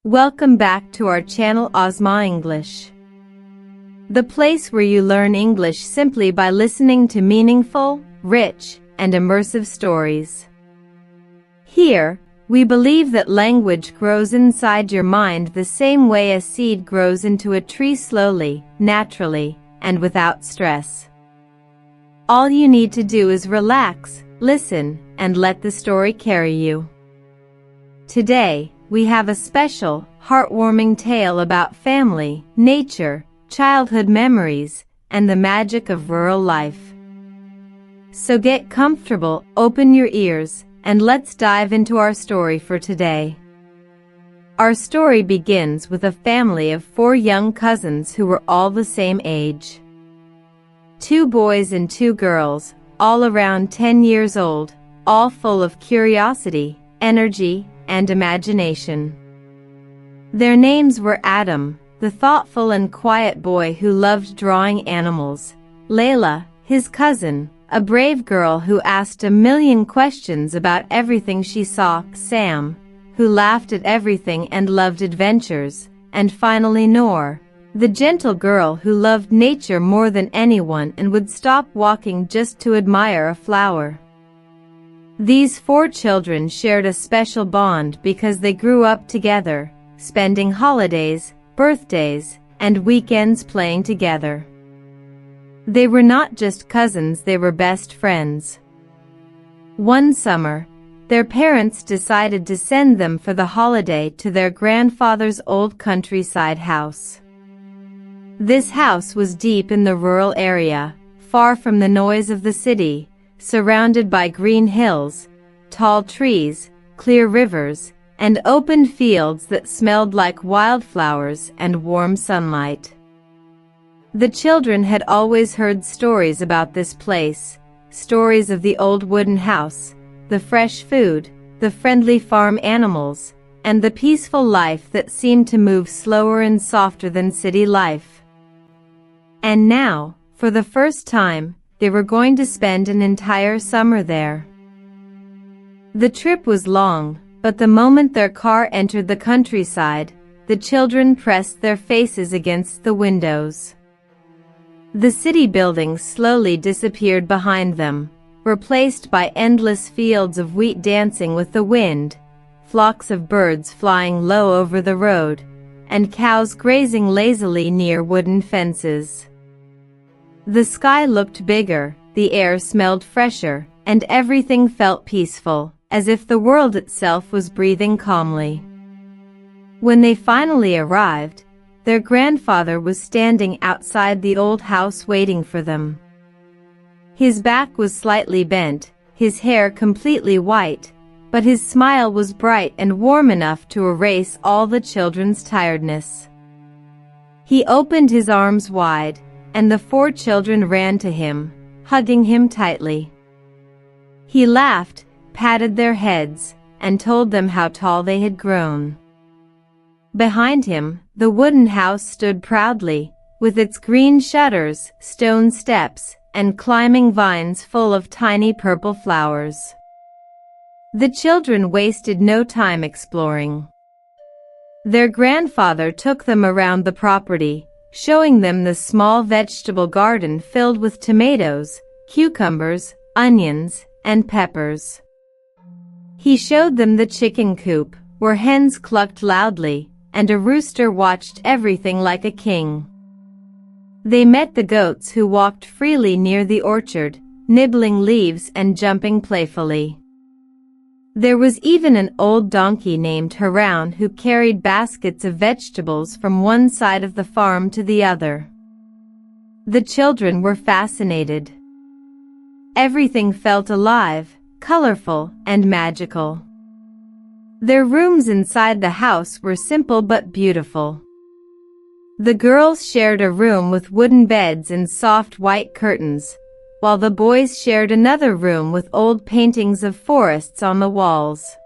Welcome back to our channel اسمع English, the place where you learn English simply by listening to meaningful, rich, and immersive stories. Here, we believe that language grows inside your mind the same way a seed grows into a tree, slowly, naturally, and without stress. All you need to do is relax, listen, and let the story carry you. Today, we have a special, heartwarming tale about family, nature, childhood memories, and the magic of rural life. So get comfortable, open your ears, and let's dive into our story for today. Our story begins with a family of 4 young cousins who were all the same age. 2 boys and 2 girls, all around 10 years old, all full of curiosity, energy, and imagination. Their names were Adam, the thoughtful and quiet boy who loved drawing animals; Layla, his cousin, a brave girl who asked a million questions about everything she saw; Sam, who laughed at everything and loved adventures; and finally Noor, the gentle girl who loved nature more than anyone and would stop walking just to admire a flower. These 4 children shared a special bond because they grew up together, spending holidays, birthdays, and weekends playing together. They were not just cousins, they were best friends. One summer, their parents decided to send them for the holiday to their grandfather's old countryside house. This house was deep in the rural area, far from the noise of the city, surrounded by green hills, tall trees, clear rivers, and open fields that smelled like wildflowers and warm sunlight. The children had always heard stories about this place, stories of the old wooden house, the fresh food, the friendly farm animals, and the peaceful life that seemed to move slower and softer than city life. And now, for the first time, they were going to spend an entire summer there. The trip was long, but the moment their car entered the countryside, the children pressed their faces against the windows. The city buildings slowly disappeared behind them, replaced by endless fields of wheat dancing with the wind, flocks of birds flying low over the road, and cows grazing lazily near wooden fences. The sky looked bigger, the air smelled fresher, and everything felt peaceful, as if the world itself was breathing calmly. When they finally arrived, their grandfather was standing outside the old house waiting for them. His back was slightly bent, his hair completely white, but his smile was bright and warm enough to erase all the children's tiredness. He opened his arms wide, and the 4 children ran to him, hugging him tightly. He laughed, patted their heads, and told them how tall they had grown. Behind him, the wooden house stood proudly, with its green shutters, stone steps, and climbing vines full of tiny purple flowers. The children wasted no time exploring. Their grandfather took them around the property, showing them the small vegetable garden filled with tomatoes, cucumbers, onions, and peppers. He showed them the chicken coop, where hens clucked loudly, and a rooster watched everything like a king. They met the goats who walked freely near the orchard, nibbling leaves and jumping playfully. There was even an old donkey named Haroun who carried baskets of vegetables from one side of the farm to the other. The children were fascinated. Everything felt alive, colorful, and magical. Their rooms inside the house were simple but beautiful. The girls shared a room with wooden beds and soft white curtains, while the boys shared another room with old paintings of forests on the walls.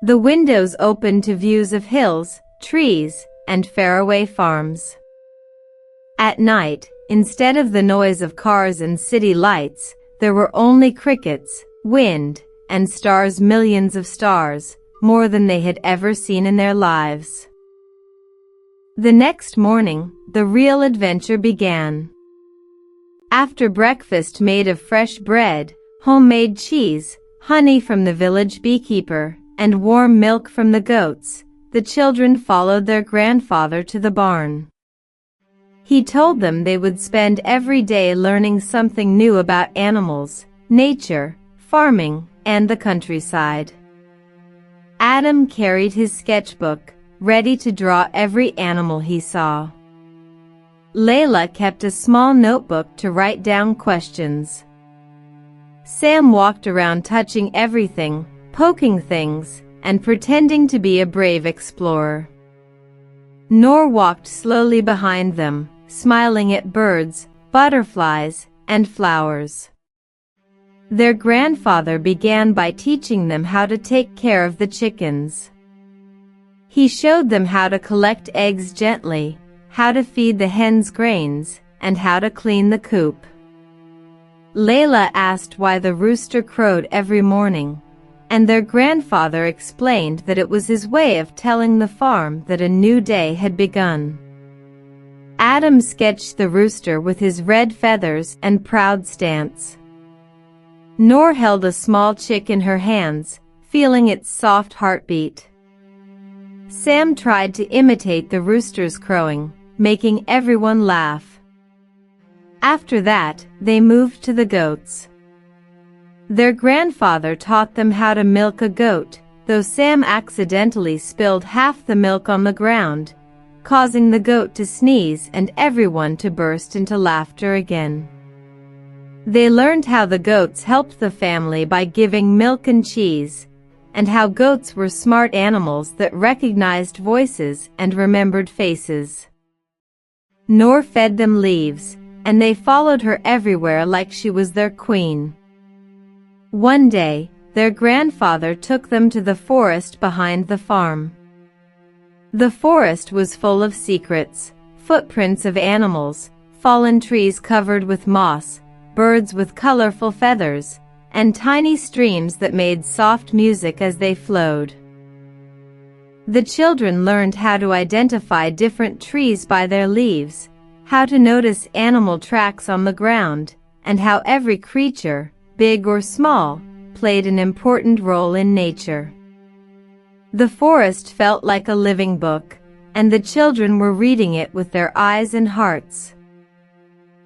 The windows opened to views of hills, trees, and faraway farms. At night, instead of the noise of cars and city lights, there were only crickets, wind, and stars, millions of stars, more than they had ever seen in their lives. The next morning, the real adventure began. After breakfast made of fresh bread, homemade cheese, honey from the village beekeeper, and warm milk from the goats, the children followed their grandfather to the barn. He told them they would spend every day learning something new about animals, nature, farming, and the countryside. Adam carried his sketchbook, ready to draw every animal he saw. Layla kept a small notebook to write down questions. Sam walked around touching everything, poking things, and pretending to be a brave explorer. Noor walked slowly behind them, smiling at birds, butterflies, and flowers. Their grandfather began by teaching them how to take care of the chickens. He showed them how to collect eggs gently, how to feed the hens grains, and how to clean the coop. Layla asked why the rooster crowed every morning, and their grandfather explained that it was his way of telling the farm that a new day had begun. Adam sketched the rooster with his red feathers and proud stance. Noor held a small chick in her hands, feeling its soft heartbeat. Sam tried to imitate the rooster's crowing, making everyone laugh. After that, they moved to the goats. Their grandfather taught them how to milk a goat, though Sam accidentally spilled half the milk on the ground, causing the goat to sneeze and everyone to burst into laughter again. They learned how the goats helped the family by giving milk and cheese, and how goats were smart animals that recognized voices and remembered faces. Noor fed them leaves, and they followed her everywhere like she was their queen. One day, their grandfather took them to the forest behind the farm. The forest was full of secrets, footprints of animals, fallen trees covered with moss, birds with colorful feathers, and tiny streams that made soft music as they flowed. The children learned how to identify different trees by their leaves, how to notice animal tracks on the ground, and how every creature, big or small, played an important role in nature. The forest felt like a living book, and the children were reading it with their eyes and hearts.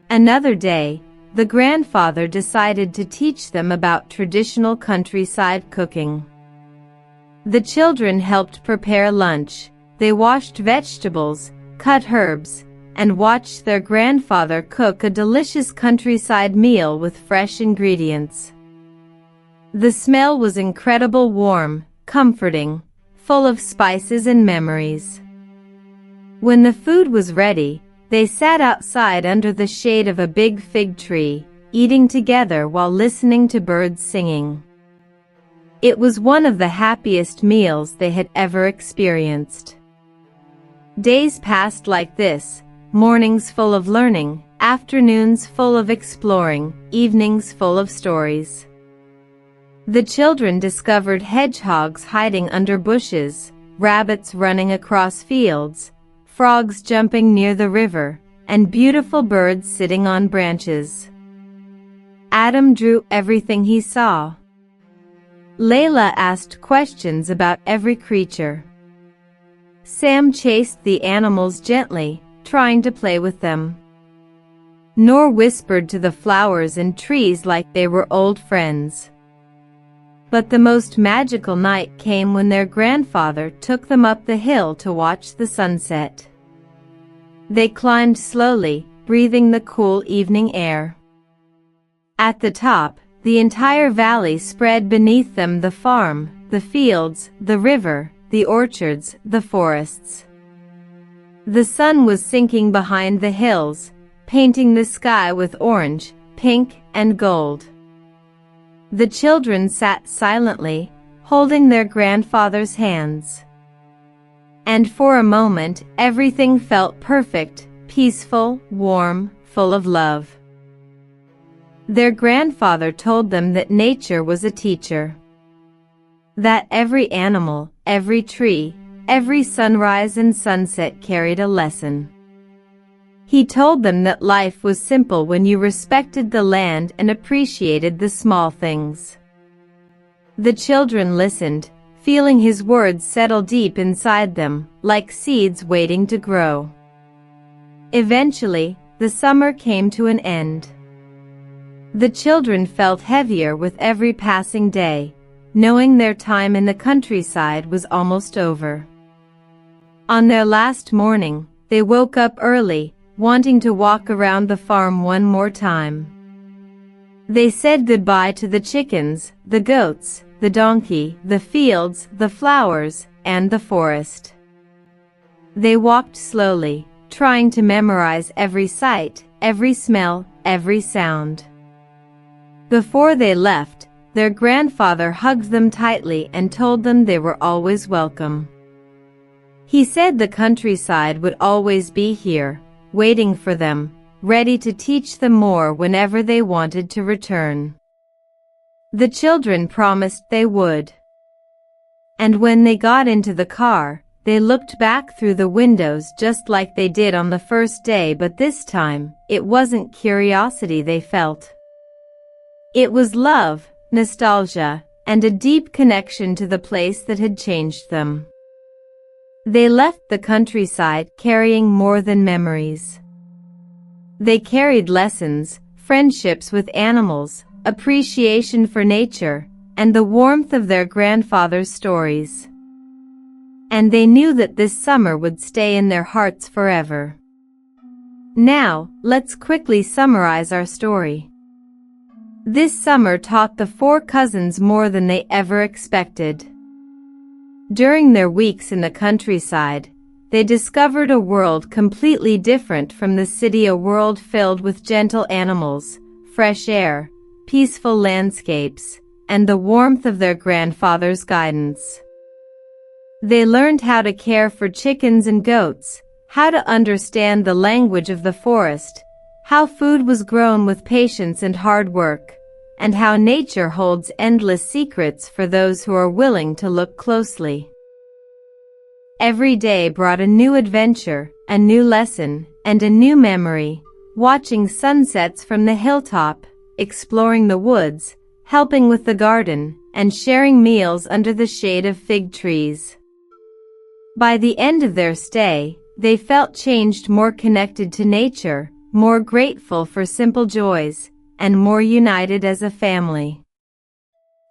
Another day, the grandfather decided to teach them about traditional countryside cooking. The children helped prepare lunch. They washed vegetables, cut herbs, and watched their grandfather cook a delicious countryside meal with fresh ingredients. The smell was incredible, warm, comforting, full of spices and memories. When the food was ready, they sat outside under the shade of a big fig tree, eating together while listening to birds singing. It was one of the happiest meals they had ever experienced. Days passed like this, mornings full of learning, afternoons full of exploring, evenings full of stories. The children discovered hedgehogs hiding under bushes, rabbits running across fields, frogs jumping near the river, and beautiful birds sitting on branches. Adam drew everything he saw. Layla asked questions about every creature. Sam chased the animals gently, trying to play with them. Noor whispered to the flowers and trees like they were old friends. But the most magical night came when their grandfather took them up the hill to watch the sunset. They climbed slowly, breathing the cool evening air. At the top, the entire valley spread beneath them: the farm, the fields, the river, the orchards, the forests. The sun was sinking behind the hills, painting the sky with orange, pink, and gold. The children sat silently, holding their grandfather's hands. And for a moment, everything felt perfect, peaceful, warm, full of love. Their grandfather told them that nature was a teacher. That every animal, every tree, every sunrise and sunset carried a lesson. He told them that life was simple when you respected the land and appreciated the small things. The children listened, feeling his words settle deep inside them, like seeds waiting to grow. Eventually, the summer came to an end. The children felt heavier with every passing day, knowing their time in the countryside was almost over. On their last morning, they woke up early, wanting to walk around the farm one more time. They said goodbye to the chickens, the goats, the donkey, the fields, the flowers, and the forest. They walked slowly, trying to memorize every sight, every smell, every sound. Before they left, their grandfather hugged them tightly and told them they were always welcome. He said the countryside would always be here, waiting for them, ready to teach them more whenever they wanted to return. The children promised they would. And when they got into the car, they looked back through the windows just like they did on the first day, but this time, it wasn't curiosity they felt. It was love, nostalgia, and a deep connection to the place that had changed them. They left the countryside carrying more than memories. They carried lessons, friendships with animals, appreciation for nature, and the warmth of their grandfather's stories. And they knew that this summer would stay in their hearts forever. Now, let's quickly summarize our story. This summer taught the four cousins more than they ever expected. During their weeks in the countryside, they discovered a world completely different from the city, a world filled with gentle animals, fresh air, peaceful landscapes, and the warmth of their grandfather's guidance. They learned how to care for chickens and goats, how to understand the language of the forest, how food was grown with patience and hard work, and how nature holds endless secrets for those who are willing to look closely. Every day brought a new adventure, a new lesson, and a new memory, watching sunsets from the hilltop, exploring the woods, helping with the garden, and sharing meals under the shade of fig trees. By the end of their stay, they felt changed, more connected to nature, more grateful for simple joys, and more united as a family.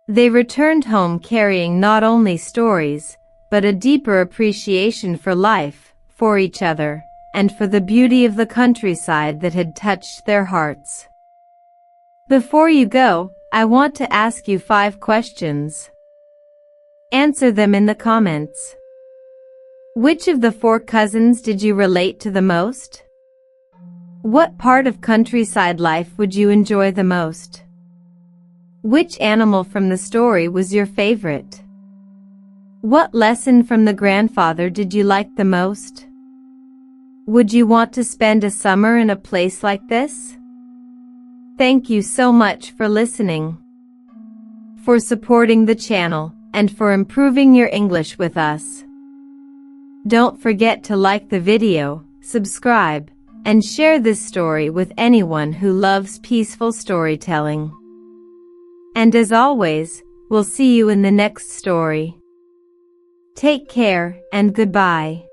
They returned home carrying not only stories, but a deeper appreciation for life, for each other, and for the beauty of the countryside that had touched their hearts. Before you go, I want to ask you 5 questions. Answer them in the comments. Which of the 4 cousins did you relate to the most? What part of countryside life would you enjoy the most? Which animal from the story was your favorite? What lesson from the grandfather did you like the most? Would you want to spend a summer in a place like this? Thank you so much for listening, for supporting the channel, and for improving your English with us. Don't forget to like the video, subscribe, and share this story with anyone who loves peaceful storytelling. And as always, we'll see you in the next story. Take care and goodbye.